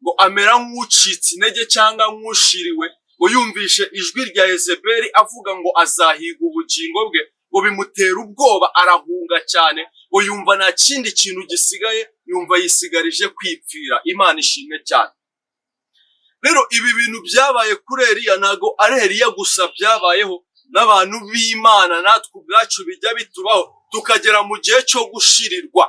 ngo amera nk'ucitse intege cyangwa nk'ushiriwe, ngo yumvishe ijwi rya Yezebeli avuga ngo azahiga ubugingo bwe, ngo bimutera ubwoba arahunga cyane, ngo yumva nta kindi kintu gisigaye, yumva yisigarije kwipfira. Imana ishimwe cyane. Rero ibi bintu byabaye kuri Eliya, ntago ari Eliya gusa byabayeho, n'abantu b'Imana natwe ubwacu bijya bitubaho, tukagera mu gihe cyo gushirirwa.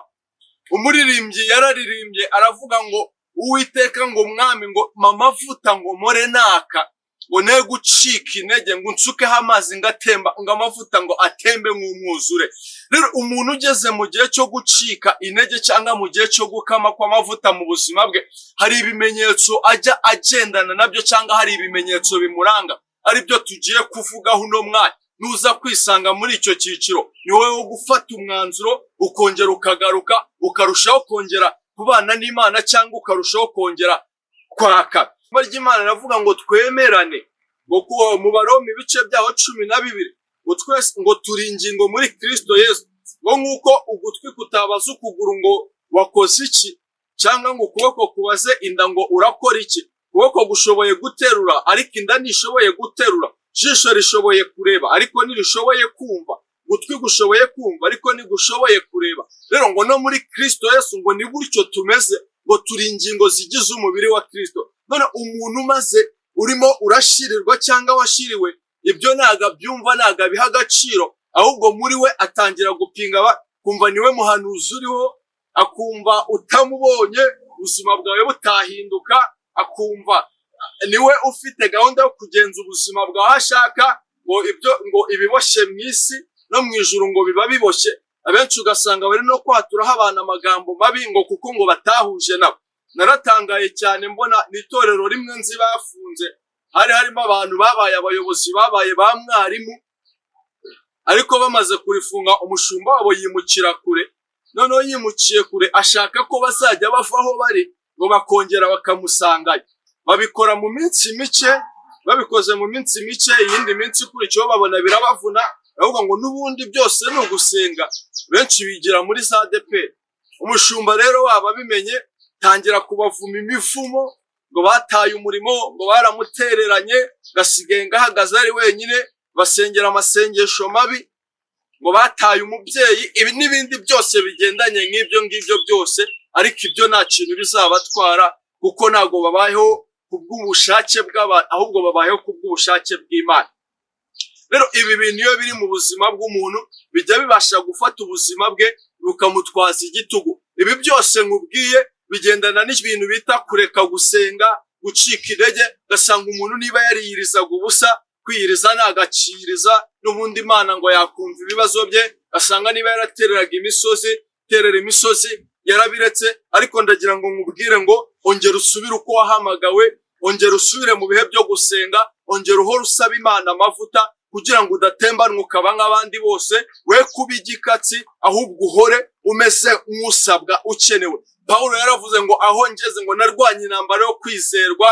Umuririmbyi yararirimbye aravuga ngo Uwiteka ngo mwami ngo mamavuta ngo more naka, ngo ne gucika intege, ngo nsukeho amazi ngatemba, ngo amavuta ngo atembe nk'umwuzure. Rero umuntu ugeze mu gihe cyo gucika intege cyangwa mu gihe cyo gukama kw'amavuta mu buzima bwe, hari ibimenyetso ajya agendana nabyo cyangwa hari ibimenyetso bimuranga, ari byo tugiye kuvugaho uno mwanya. Nuza kwisanga muri icyo cyiciro, ni wowe wo gufata umwanzuro ukongera ukagaruka, ukarushaho kongera kubana n'Imana cyangwa ukarushaho kongera kwaka. Ijambo ry'Imana riravuga ngo twemerane, ngo mu Baroma ibice byaho 12, ngo twese ngo turi ingingo muri Kristo Yesu, ngo nk'uko ugutwi kutabaza ukuguru ngo wakoze iki, cyangwa ngo ukuboko kubaze inda ngo urakora iki. Ukuboko gushoboye guterura ariko inda ntishoboye guterura, ijisho rishoboye kureba ariko ntirishoboye kumva, ugutwi gushoboye kumva ariko ntigushoboye kureba. Rero ngo no muri Kristo Yesu ngo ni gutyo tumeze, ngo turi ingingo zigize umubiri wa Kristo. None umuntu maze urimo urashirirwa cyangwa washiriwe, ibyo ntago abyumva, ntago abiha agaciro, ahubwo muri we atangira gupinga, kumva niwe muhanuzi uriho, akumva utamubonye ubuzima bwawe butahinduka, akumva niwe ufite gahunda yo kugenza ubuzima bwawe ashaka, ngo ibiboshye mu isi no mu ijuru ngo biba biboshye. Abenshi ugasanga bari no kwaturaho abantu amagambo mabi ngo kuko ngo batahuje nabo. Naratangaye cyane mbona n'itorero rimwe nzi bafunze, hari harimo abantu babaye abayobozi, babaye ba mwarimu, ariko bamaze kurifunga umushumba wabo yimukira kure. Noneho yimukiye kure ashaka ko bazajya bavaho bari ngo bakongera bakamusangayo. Babikora mu minsi mike, babikoze mu minsi mike, iyindi minsi ikurikiyeho babona birabavuna, ahubwo ngo n'ubundi byose ni ugusenga. Benshi bigira muri za ADEPR. Umushumba rero waba bimenye, tangira kubavuma imivumo, ngo bataye umurimo, ngo baramutereranye, gasigaye ngahagaze ari wenyine, basengera amasengesho mabi, ngo bataye umubyeyi, ibi n'ibindi byose bigendanye nk'ibyo ngibyo byose. Ariko ibyo nta kintu bizabatwara, kuko ntago babayeho kubw'ubushake bw'abantu, ahubwo babayeho kubw'ubushake bw'Imana. Rero ibi bintu iyo biri mu buzima bw'umuntu, bijya bibasha gufata ubuzima bwe bukamutwaza igitugu. Ibi byose nkubwiye bigendana n'ibintu bita kureka gusenga, gucika intege. Gasanga umuntu niba yariyirizaga ubusa, kwiyiriza nagakiriza, n'ubundi Imana ngo yakumva ibibazo bye. Gasanga niba yaratereraga imisozi, terera imisozi yarabiretse. Ariko ndagira ngo nkubwire ngo ongera usubire uko wahamagawe, ongera usubire mu bihe byo gusenga, ongera uhora usaba Imana amavuta, kugira ngo udatembanwa ukaba nk'abandi bose, we kuba igikatsi, ahubwo uhore umeze nk'usabwa ukenewe. Pawulo yaravuze ngo aho ngeze ngo narwanye intambara yo kwizerwa,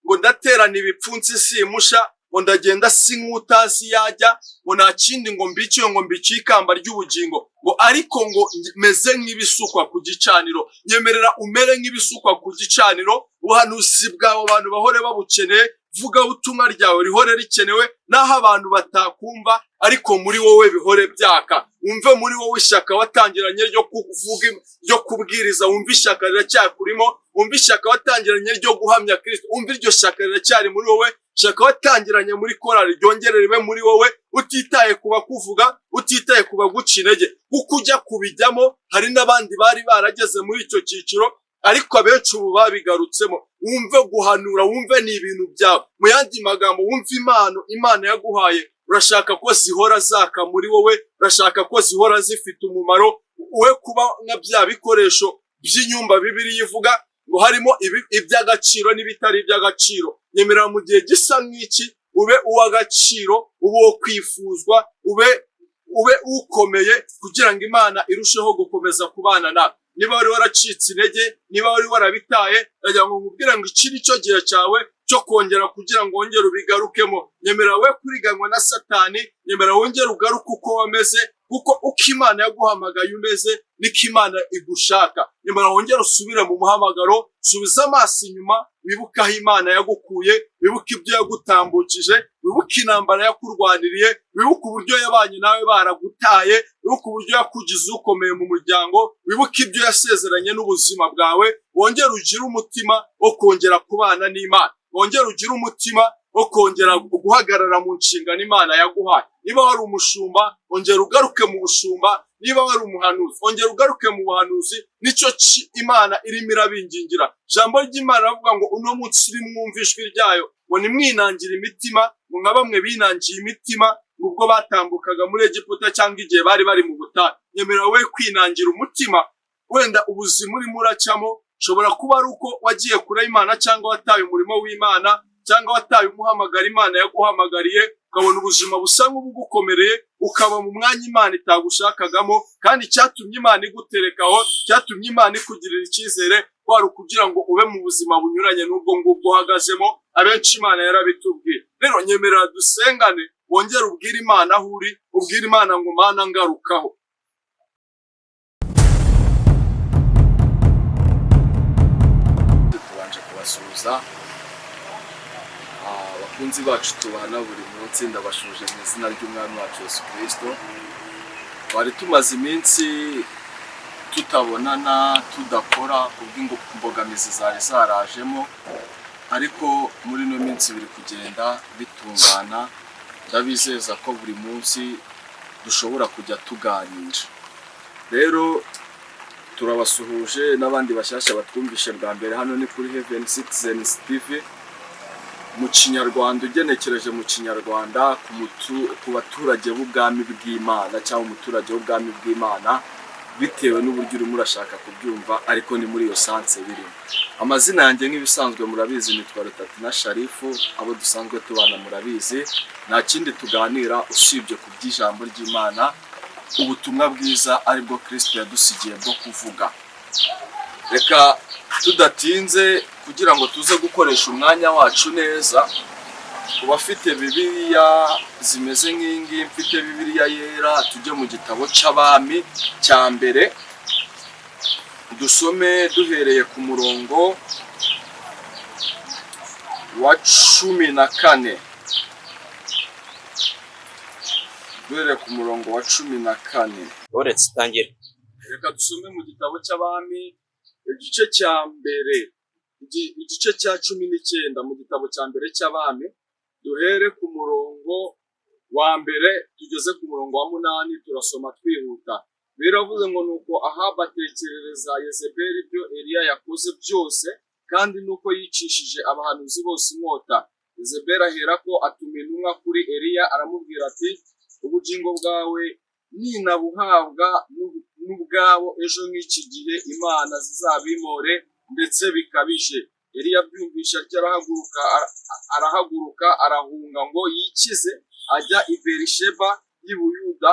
ngo ndaterana ibipfunsi simusha, ngo ndagenda si nk'utazi yajya, ngo nta kindi ngo mbiciye ngo mbiciye ikamba ry'ubugingo, ngo ariko ngo meze nk'ibisukwa ku gicaniro. Nyemerera umere nk'ibisukwa ku gicaniro, ubuhanuzi bwawe abantu bahore babukeneye, vuga ubutumwa ryawe rihore rikenewe, naho abantu batakumva, ariko muri wowe bihore byaka. Umve muri wowe ishyaka watangiranye ryo kuvuga, ryo kubwiriza, umve ishyaka riracyakurimo. Umve ishyaka watangiranye ryo guhamya Kristo, umve iryo shyaka riracyari muri wowe. Ishyaka watangiranye muri korali ryongere ribe muri wowe, utitaye kuba kuvuga, utitaye kuba guca intege, kuko ujya kubijyamo. Hari n'abandi bari barageze muri icyo cyiciro, ariko abenshi ubu babigarutsemo. Wumve guhanura, wumve ni ibintu byawe. Mu yandi magambo, wumve Imana yaguhaye, urashaka ko zihora zaka muri wowe, urashaka ko zihora zifite umumaro. We kuba nka bya bikoresho by'inyumba Bibiliya ivuga ngo harimo iby'agaciro n'ibitari iby'agaciro. Nyemerera mu gihe gisa nk'iki ube uw'agaciro, ube uwo kwifuzwa, ube ukomeye, kugira ngo Imana irusheho gukomeza kubana nawe. Niba wari waracitse intege, niba wari warabitaye, ndagira ngo nkubwire ngo iki ni cyo gihe cyawe cyo kongera, kugira ngo wongere ubigarukemo. Nyemera we kuriganwa na Satani, nyemera wongere ugaruke uko wameze, kuko uko Imana yaguhamagaye umeze niko Imana igushaka. Nyamara wongera usubire mu muhamagaro, subiza amaso inyuma, wibuke aho Imana yagukuye, wibuke ibyo yagutambukije, wibuke intambara yakurwaniriye, wibuke uburyo yabanye nawe baragutaye, wibuke uburyo yakugize ukomeye mu muryango, wibuke ibyo yasezeranye n'ubuzima bwawe. Wongera ugire umutima wo kongera kubana n'Imana, wongera ugire umutima wo kongera guhagarara mu nshingano Imana yaguhaye. Niba wari umushumba, ongera ugaruke mu bushumba. Niba wari umuhanuzi, ongera ugaruke mu buhanuzi. Nicyo Imana irimo irabingingira. Ijambo ry'Imana ravuga ngo uno munsi mwumva ijwi ryayo, ngo nimwinangire imitima, ngo nka bamwe binangiye imitima ubwo batambukaga muri Egiputa cyangwa igihe bari mu butayu. Nyemera we kwinangira umutima. Wenda ubuzima urimo uracamo shobora kuba ari uko wagiye kure y'Imana, cyangwa wataye umurimo w'Imana, cyangwa wataye umuhamagara Imana yaguhamagariye, ukabona ubuzima busa nk'ubugukomereye, ukaba mu mwanya Imana itagushakagamo. Kandi cyatumye Imana iguterekaho, cyatumye Imana ikugirira icyizere, kwari ukugira ngo ube mu buzima bunyuranye n'ubwo ngubwo uhagazemo. Abenshi Imana yarabitubwiye. Rero nyemerera dusengane, wongere ubwire Imana aho uri, ubwire Imana ngo Mana ngarukaho. Tubanje kubasuhuza abakunzi bacu tubana buri munsi, ndabashuje mu izina ry'Umwami wacu Yesu Kristo. Twari tumaze iminsi tutabonana, tudakora kubw'imbogamizi zari zarajemo, ariko muri no minsi biri kugenda bitungana. Ndabizeza ko buri munsi dushobora kujya tuganira. Rero turabasuhuje n'abandi bashyashya batwumvishe bwa mbere. Hano ni kuri Heaven Citizens TV mu Kinyarwanda, ugenekereje mu Kinyarwanda ku baturage b'ubwami bw'Imana, cyangwa umuturage w'ubwami bw'Imana, bitewe n'uburyo urimo urashaka kubyumva, ariko ni muri iyo sanse birimo. Amazina yanjye nk'ibisanzwe murabizi, nitwa Rutatina Sharifu. Abo dusanzwe tubana murabizi, nta kindi tuganira usibye ku by'ijambo ry'Imana, ubutumwa bwiza aribwo Kristo yadusigiye bwo kuvuga. Reka tudatinze, kugira ngo tuze gukoresha umwanya wacu neza, ku bafite Bibiliya zimeze nk'ingi, mfite Bibiliya yera, tujye mu gitabo cy'Abami cya mbere, dusome duhereye ku murongo wa 14. Duhereye ku murongo wa 14. Uretse tangira. Reka dusome mu gitabo cy'Abami igice cya mbere, igice cya 19 mu gitabo cya mbere cy'Abami, duhere ku murongo wa mbere tugeze ku murongo wa 8. Turasoma twihuta. Biravuze ngo nuko Ahabu atekerereza Yezebeli ibyo Eliya yakoze byose, kandi nuko yicishije abahanuzi bose inkota. Yezebeli aherako atuma intumwa kuri Eliya, aramubwira ati ubugingo bwawe ninabuhabwa n'ubwabo ejo nk'iki gihe Imana zizabimore ndetse bikabije. Eliya abyumvisha atyo arahaguruka arahunga ngo yikize, ajya i Berisheba y'i Buyuda,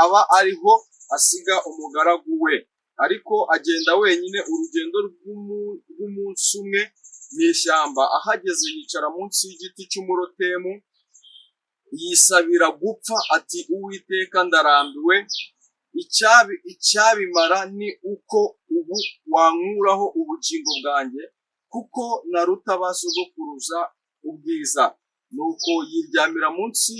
aba ariho asiga umugaragu we. Ariko agenda wenyine urugendo rw'umunsi umwe mu ishyamba. Ahageze yicara munsi y'igiti cy'umurotemu, yisabira gupfa ati Uwiteka ndarambiwe, icyabimara ni uko ubu wankuraho ubugingo bwanjye, kuko naruta ba sogokuruza ubwiza. Nuko yiryamira munsi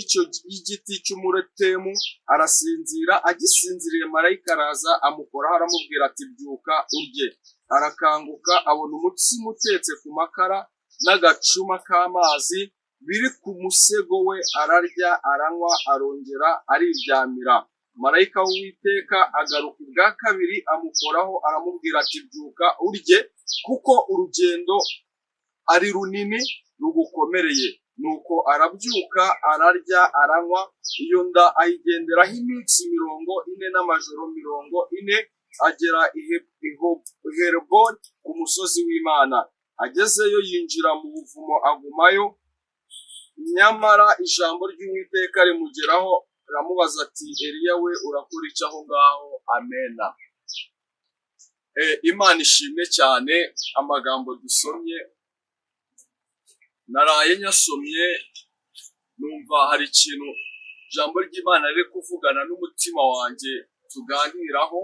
y'igiti cy'umurotemu arasinzira. Agisinziriye marayika araza amukoraho aramubwira ati byuka urye. Arakanguka abona umutsima utetse ku makara n'agacuma k'amazi biri ku musego we, ararya aranywa arongera ariryamira. Marayika w'Uwiteka agaruka ubwa kabiri amukoraho aramubwira ati byuka urye, kuko urugendo ari runini rugukomereye. Nuko arabyuka ararya aranywa, iyo nda ayigenderaho iminsi 40 n'amajoro 40, agera i Hereboni ku musozi w'Imana. Agezeyo yinjira mu buvumo agumayo. Nyamara ijambo ry'Uwiteka rimugeraho, ramubaza ati Eliya we urakora iki aho ngaho? Amena. Imana ishimwe cyane. Amagambo dusomye naraye nyasomye, numva hari ikintu ijambo ry'Imana riri kuvugana n'umutima wanjye tuganiraho.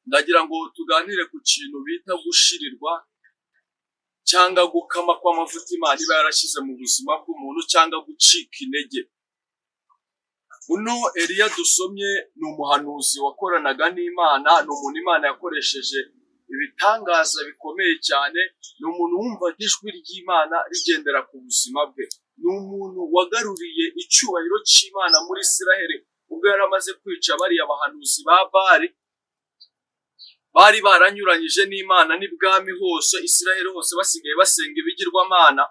Ndagira ngo tuganire ku kintu bita gushirirwa cyangwa gukama kw'amavuta Imana iba yarashyize mu buzima bw'umuntu cyangwa gucika intege. Uno Eliya dusomye ni umuhanuzi wakoranaga n'Imana, ni umuntu Imana yakoresheje ibitangaza bikomeye cyane, ni umuntu wumva ijwi ry'Imana rigendera ku buzima bwe, ni umuntu wagaruriye icyubahiro cy'Imana muri Isiraheli ubwo yari amaze kwica bariya bahanuzi ba Bali bari baranyuranyije n'Imana n'ibwami hose, Isiraheli hose basigaye basenga ibigirwamana.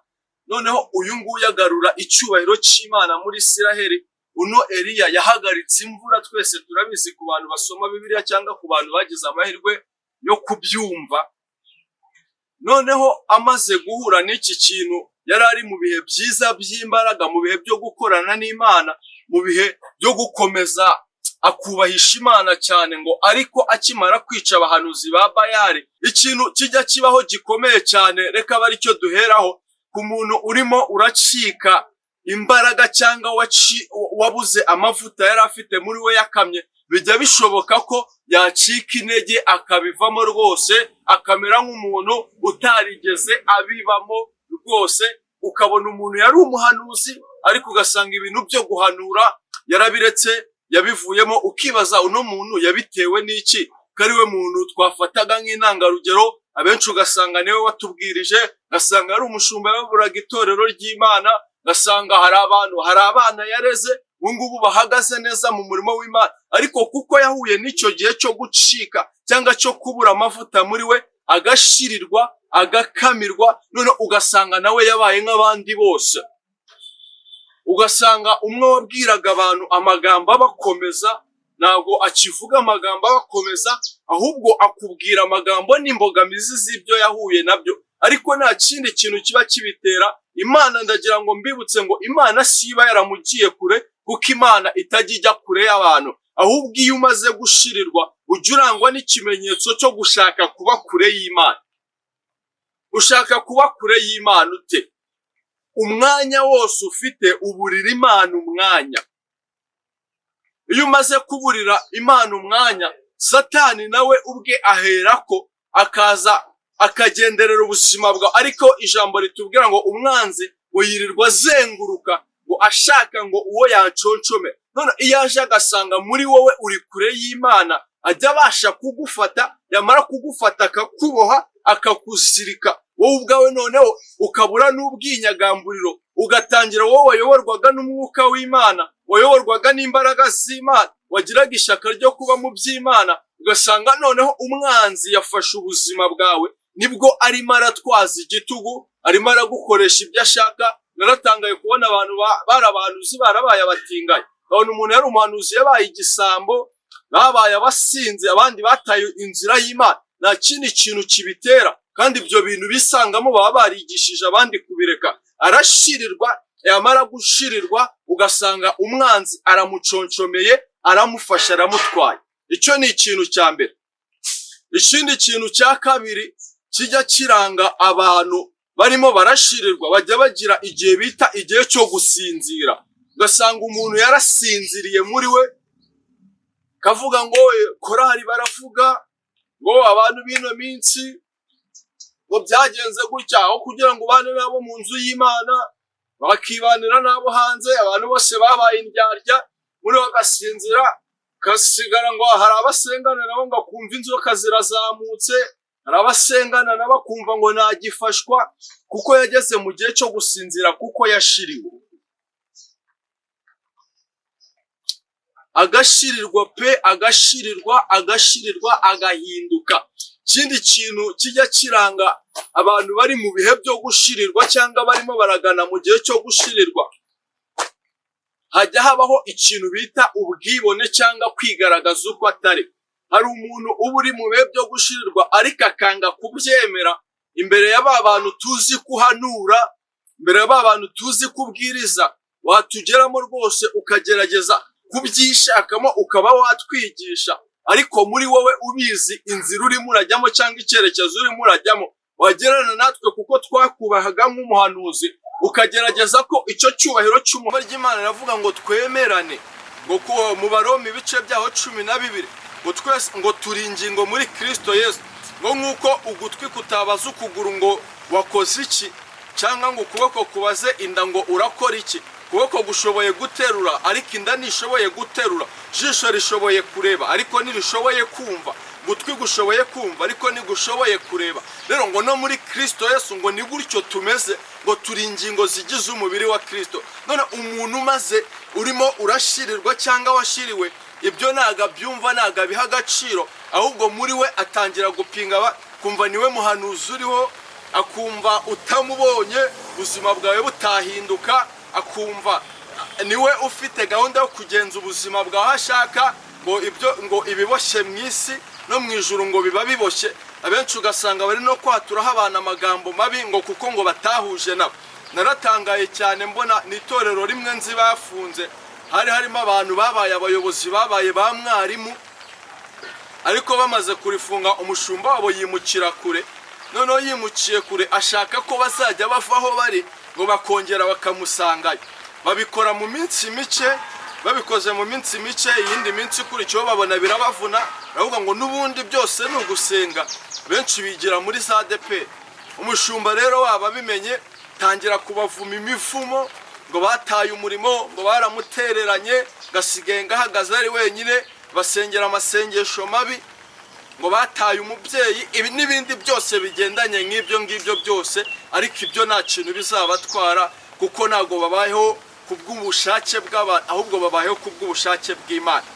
Noneho uyu nguyu agarura icyubahiro cy'Imana muri Isiraheli. Uno Eliya yahagaritse imvura, twese turabizi ku bantu basoma Bibiliya cyangwa ku bantu bagize amahirwe yo kubyumva. Noneho amaze guhura n'iki kintu, yari ari mu bihe byiza by'imbaraga, mu bihe byo gukorana n'Imana, mu bihe byo gukomeza akubahisha Imana cyane ngo, ariko akimara kwica abahanuzi ba Bayali, ikintu kijya kibaho gikomeye cyane, reka bari cyo duheraho. Ku muntu urimo uracika imbaraga cyangwa wabuze amavuta yari afite muri we yakamye, bijya bishoboka ko yacika intege akabivamo rwose, akamera nk'umuntu utarigeze abibamo rwose. Ukabona umuntu yari umuhanuzi ariko ugasanga ibintu byo guhanura yarabiretse, yabivuyemo. Ukibaza uno muntu yabitewe n'iki? Kari we muntu twafataga nk'intangarugero, abenshi ugasanga niwe watubwirije, ugasanga ari umushumba yaburaga itorero ry'Imana, ugasanga hari abana yareze ubungubu bahagaze neza mu murimo w'Imana, ariko kuko yahuye n'icyo gihe cyo gucika cyangwa cyo kubura amavuta muri we, agashirirwa, agakamirwa, none ugasanga nawe yabaye nk'abandi bose. Ugasanga umwe wabwiraga abantu amagambo abakomeza ntabwo akivuga amagambo abakomeza, ahubwo akubwira amagambo n'imbogamizi z'ibyo yahuye nabyo, ariko nta kindi kintu kiba kibitera. Imana ndagira ngo mbibutse ngo Imana siba yaramugiye kure, kuko Imana itajya ijya kure y'abantu, ahubwo iyo umaze gushirirwa ujya urangwa n'ikimenyetso cyo gushaka kuba kure y'Imana. Ushaka kuba kure y'Imana ute? Umwanya wose ufite uburira Imana umwanya. Iyo umaze kuburira Imana umwanya, Satani nawe ubwe aherako akaza akagenderera ubuzima bwawe. Ariko ijambo ritubwira ngo umwanzi yirirwa azenguruka ngo ashaka ngo uwo yanconcome. None iyo aje agasanga muri wowe uri kure y'Imana, ajya abasha kugufata, yamara kugufata akakuboha, akakuzirika wowe ubwawe, noneho ukabura n'ubwinyagamburiro, ugatangira wowe wayoborwaga n'umwuka w'Imana, wayoborwaga n'imbaraga z'Imana, wagiraga ishyaka ryo kuba mu by'Imana, ugasanga noneho umwanzi yafashe ubuzima bwawe, nibwo arimo aratwaza igitugu, arimo aragukoresha ibyo ashaka. Naratangaye kubona abantu bari abahanuzi barabaye abatingaye, abona umuntu yari umuhanuzi yabaye igisambo, babaye abasinzi, abandi bataye inzira y'Imana. Nta kindi kintu kibitera, kandi ibyo bintu bisangamo baba barigishije abandi kubireka. Arashirirwa, yamara gushirirwa ugasanga umwanzi aramuconcomeye, aramufasha, aramutwaye. Icyo ni ikintu cya mbere. Ikindi kintu cya kabiri kijya kiranga abantu barimo barashirirwa, bajya bagira igihe bita igihe cyo gusinzira. Ugasanga umuntu yarasinziriye muri we, kavuga ngo korari baravuga ngo abantu b'ino minsi ngo byagenze gutya, aho kugira ngo ubane nabo mu nzu y'Imana bakibanira nabo hanze, abantu bose babaye indyarya, muri bagasinzira, kasigara ngo hari abasengana nabo ngo kumva inzoka zirazamutse, hari abasengana nabo kumva ngo ntagifashwa kuko yageze mu gihe cyo gusinzira, kuko yashiriwe. Agashirirwa pe, agashirirwa agahinduka. Ikindi kintu kijya kiranga abantu bari mu bihe byo gushirirwa cyangwa barimo baragana mu gihe cyo gushirirwa, hajya habaho ikintu bita ubwibone cyangwa kwigaragaza uko atari. Hari umuntu uba uri mu bihe byo gushirirwa ariko akanga kubyemera imbere ya ba bantu tuzi kuhanura, imbere ya ba bantu tuzi kubwiriza. Watugeramo rwose ukagerageza kubyishakamo, ukaba watwigisha, ariko muri wowe ubizi inzira urimo urajyamo cyangwa icyerekezo urimo urajyamo. Wagerana natwe kuko twakubahaga nk'umuhanuzi, ukagerageza ko icyo cyubahiro cy'umubare ry'Imana iravuga ngo twemerane, ngo mu Baroma ibice byaho 12 ngo twese ngo turi ingingo muri Kristo Yesu, ngo nk'uko ugutwi kutabaza ukuguru ngo wakoze iki, cyangwa ngo ukuboko kubaze inda ngo urakora iki. Ukuboko gushoboye guterura ariko inda ntishoboye guterura, jisho rishoboye kureba ariko ntirishoboye kumva, gutwi gushoboye kumva ariko ntigushoboye kureba. Rero ngo no muri Kristo Yesu ngo ni gutyo tumeze, ngo turi ingingo zigize umubiri wa Kristo. None umuntu maze urimo urashirirwa cyangwa washiriwe, ibyo ntago abyumva, ntago abiha agaciro, ahubwo muri we atangira gupinga, kumva niwe muhanuzi uriho, akumva utamubonye ubuzima bwawe butahinduka, akumva niwe ufite gahunda yo kugenza ubuzima bwawe ashaka, ngo ibiboshye mu isi no mu ijuru ngo biba biboshye. Abenshi ugasanga bari no kwaturaho abantu amagambo mabi ngo kuko ngo batahuje nabo. Naratangaye cyane mbona n'itorero rimwe nzi bafunze, hari harimo abantu babaye abayobozi, babaye ba mwarimu, ariko bamaze kurifunga umushumba wabo yimukira kure. Noneho yimukiye kure ashaka ko bazajya bavaho bari ngo bakongera bakamusangayo. Babikora mu minsi mike, babikoze mu minsi mike, iyindi minsi ikurikiyeho babona birabavuna, baravuga ngo n'ubundi byose ni ugusenga. Benshi bigira muri za ADEPR. Umushumba rero waba bimenye, tangira kubavuma imivumo ngo bataye umurimo, ngo baramutereranye, gasigaye ngahagaze ari wenyine, basengera amasengesho mabi, ngo bataye umubyeyi, ibi n'ibindi byose bigendanye nk'ibyo ngibyo byose. Ariko ibyo nta kintu bizabatwara, kuko ntago babayeho kubw'ubushake bw'abantu, ahubwo babayeho kubw'ubushake bw'Imana.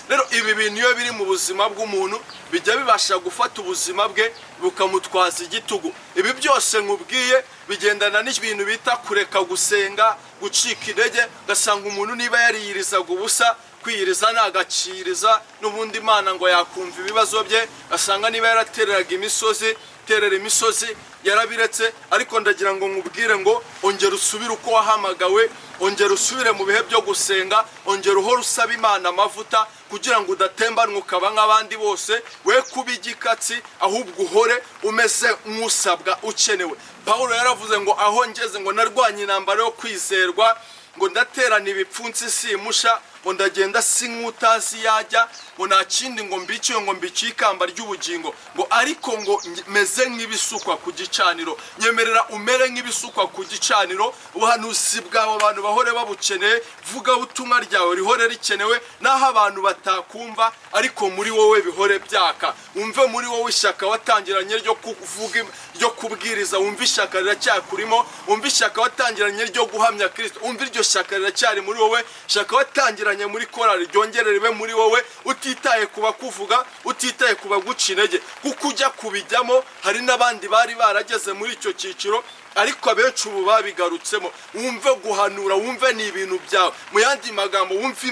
Rero ibi bintu iyo biri mu buzima bw'umuntu bijya bibasha gufata ubuzima bwe bukamutwaza igitugu. Ibi byose nkubwiye bigendana n'ibintu bita kureka gusenga, gucika intege. Gasanga umuntu niba yariyirizaga ubusa, kwiyiriza nagaciriza n'ubundi Imana ngo yakumva ibibazo bye. Gasanga niba yaratereraga imisozi, terera imisozi yarabiretse. Ariko ndagira ngo nkubwire ngo ongera usubire uko wahamagawe, ongera usubire mu bihe byo gusenga, ongera uhora usaba Imana amavuta kugira ngo udatembanwa ukaba nk'abandi bose, we kuba igikatsi, ahubwo uhore umeze nk'usabwa ukenewe. Pawulo yaravuze ngo aho ngeze ngo narwanye intambara yo kwizerwa, ngo ndaterana ibipfunsi simusha, ngo ndagenda si nk'utazi yajya, ngo nta kindi ngo mbiciye ngo mbiciye ikamba ry'ubugingo, ngo ariko ngo meze nk'ibisukwa ku gicaniro. Nyemerera umere nk'ibisukwa ku gicaniro, ubuhanuzi bwawe abantu bahore babukeneye, vuga ubutumwa ryawe rihore rikenewe, naho abantu batakumva ariko muri wowe bihore byaka. Umve muri wowe ishyaka watangiranye ryo kuvuga, ryo kubwiriza, umve ishyaka riracyakurimo, umve ishyaka watangiranye ryo guhamya Kristo, umve iryo shyaka riracyari muri wowe, ishyaka watangiranye muri korali ryongere ribe muri wowe, utitaye kuba kuvuga, utitaye kuba guca intege, kuko ujya kubijyamo hari n'abandi bari barageze muri icyo cyiciro, ariko abenshi ubu babigarutsemo. Wumve guhanura, wumve ni ibintu byawe. Mu yandi magambo, wumve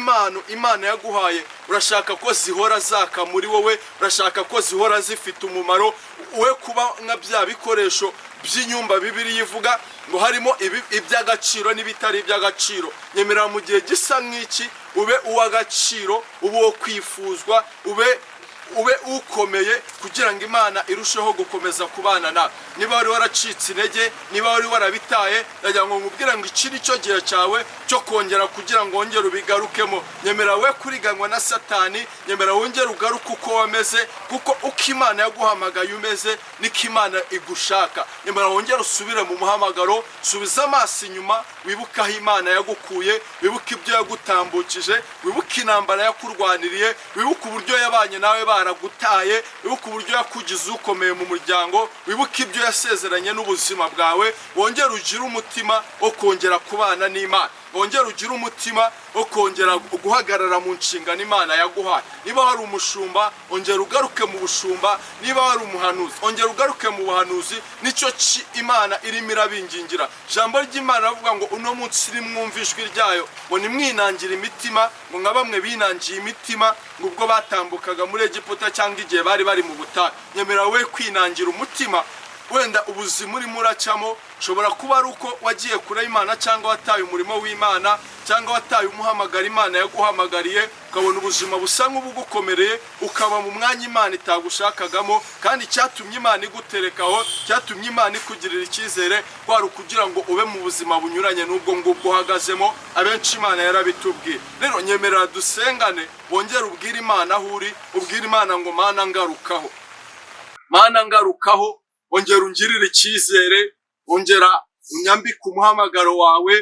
Imana yaguhaye, urashaka ko zihora zaka muri wowe, urashaka ko zihora zifite umumaro, we kuba nka bya bikoresho by'inyumba Bibiliya ivuga ngo harimo iby'agaciro n'ibitari iby'agaciro. Nyemerera mu gihe gisa nk'iki ube uw'agaciro, ube uwo kwifuzwa, ube ukomeye, kugira ngo Imana irusheho gukomeza kubana nawe. Niba wari waracitse intege, niba wari warabitaye, ndagira ngo nkubwire ngo iki nicyo gihe cyawe cyo kongera kugira ngo wongere ubigarukemo. Nyemera we kuriganywa na Satani, nyemera wongere ugaruke uko wameze, kuko uko Imana yaguhamagaye umeze niko Imana igushaka. Nyemera wongere usubire mu muhamagaro, subiza amaso inyuma, wibuke aho Imana yagukuye, wibuke ibyo yagutambukije, wibuke intambara yakurwaniriye, wibuke uburyo yabanye nawe baragutaye, wibuke uburyo yakugize ukomeye mu muryango, wibuke ibyo yasezeranye n'ubuzima bwawe. Wongere ugire umutima wo kongera kubana n'Imana, wongere ugire umutima wo kongera guhagarara mu nshingano Imana yaguhaye. Niba wari umushumba, ongera ugaruke mu bushumba. Niba wari umuhanuzi, ongera ugaruke mu buhanuzi. Nicyo Imana irimo irabingingira. Ijambo ry'Imana ravuga ngo uno munsi nimwumva ijwi ryayo, ngo nimwinangire imitima, ngo nka bamwe binangiye imitima ngo ubwo batambukaga muri Egiputa cyangwa igihe bari mu butayu. Nyemera we kwinangira umutima, wenda ubuzima urimo uracamo shobora kuba ari uko wagiye kure y'Imana cyangwa wataye umurimo w'Imana cyangwa wataye umuhamagara Imana yaguhamagariye ukabona ubuzima busa nk'ubugukomereye ukaba mu mwanya Imana itagushakagamo kandi cyatumye Imana iguterekaho cyatumye Imana ikugirira icyizere kwari kugira ngo ube mu buzima bunyuranye n'ubwo ngubwo uhagazemo abenshi Imana yarabitubwiye. Rero nyemerera dusengane wongere ubwire Imana aho uri ubwire Imana ngo Mana ngarukaho, Mana ngarukaho, ongera ungirire icyizere, ongera unyambike umuhamagaro wawe,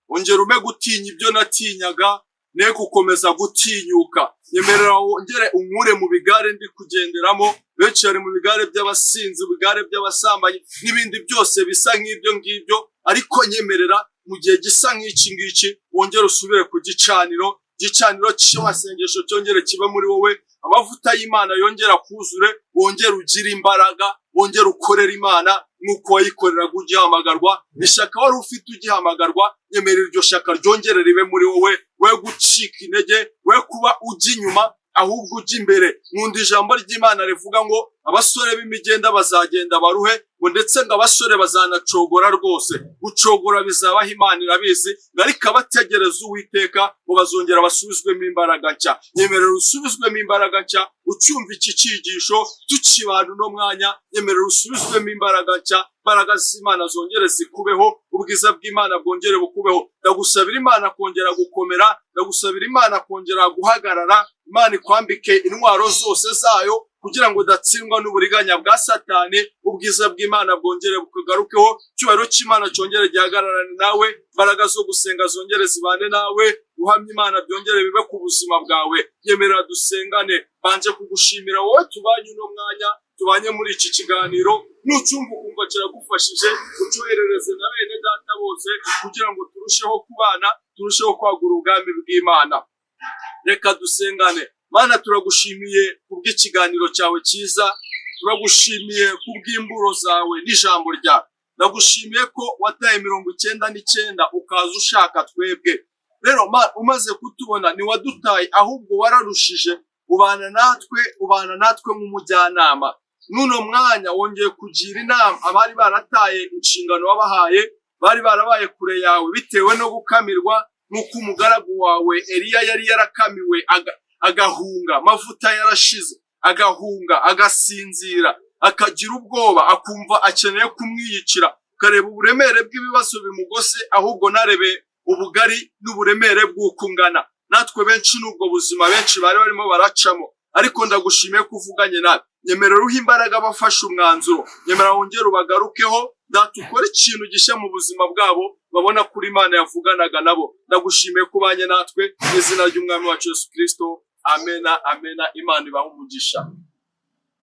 ongera ume gutinya ibyo natinyaga ne gukomeza gutinyuka. Nyemerera wongere unkure mu bigare ndi kugenderamo, benshi ari mu bigare by'abasinzi, bigare by'abasambanyi n'ibindi byose bisa nk'ibyo ngibyo, ariko nyemerera mu gihe gisa nk'iki ngiki wongere usubire ku gicaniro cy'amasengesho cyongere kibe muri wowe, amavuta y'Imana yongera kuzure, wongere ugire imbaraga, wongere ukorera Imana nk'uko wayikoreraga ugihamagarwa. Ishaka wari ufite ugihamagarwa, nyemerera iryo shaka ryongere ribe muri wowe, we gucika intege, we kuba ujya inyuma ahubwo ujya imbere. Nkunda ijambo ry'Imana rivuga ngo abasore b'imigenda bazagenda baruhe, ngo ndetse ngo abasore bazanacogora rwose. Gucogora bizabaho Imana irabizi, ariko abategereza Uwiteka ngo bazongera basubizwemo imbaraga nshya. Nyemerera usubizwemo imbaraga nshya, ucyumva iki cyigisho tukibana uno mwanya, nyemerera usubizwemo imbaraga nshya, imbaraga z'Imana zongere zikubeho, ubwiza bw'Imana bwongere bukubeho. Ndagusabira Imana kongera gukomera, ndagusabira Imana kongera guhagarara, Imana ikwambike intwaro zose zayo kugira ngo udatsindwa n'uburiganya bwa Satani, ubwiza bw'Imana bwongere bukugarukeho, icyubahiro cy'Imana cyongere gihagararane nawe, imbaraga zo gusenga zongere zibane nawe, guhamya Imana byongere bibe ku buzima bwawe. Nyemerera dusengane, banje kugushimira wowe tubanye uno mwanya, tubanye muri iki kiganiro, nucumva ukumva kiragufashije ucoherereze na bene data bose kugira ngo turusheho kubana, turusheho kwagura ubwami bw'Imana. Reka dusengane. Mana, turagushimiye kubw'ikiganiro cyawe cyiza, turagushimiye kubw'imburo zawe n'ijambo ryawe. Ndagushimiye ko wataye 99 ukaza ushaka twebwe. Rero umaze kutubona ni wadutaye, ahubwo wararushije ubana natwe nk'umujyanama. Nuno mwanya wongeye kugira inama abari barataye inshingano wabahaye, bari barabaye kure yawe bitewe no gukamirwa, nk'uko umugaragu wawe Eliya yari yarakamiwe agahunga, amavuta yarashize, agahunga, agasinzira, akagira ubwoba, akumva akeneye kumwiyicira. Kareba uburemere bw'ibibazo bimugose, ahubwo narebe ubugari n'uburemere bw'ukungana. Natwe benshi n'ubwo buzima benshi bari barimo baracamo, ariko ndagushimiye kuvuganye nawe. Nyemerera uha imbaraga bafashe umwanzuro, nyemerera wongere ubagarukeho, datukore ikintu gishya mu buzima bwabo, babona kuri Imana yavuganaga nabo. Ndagushimiye kubanye natwe mu izina ry'Umwami wacu Yesu Kristo. Amena, amena. Imana ibahe umugisha.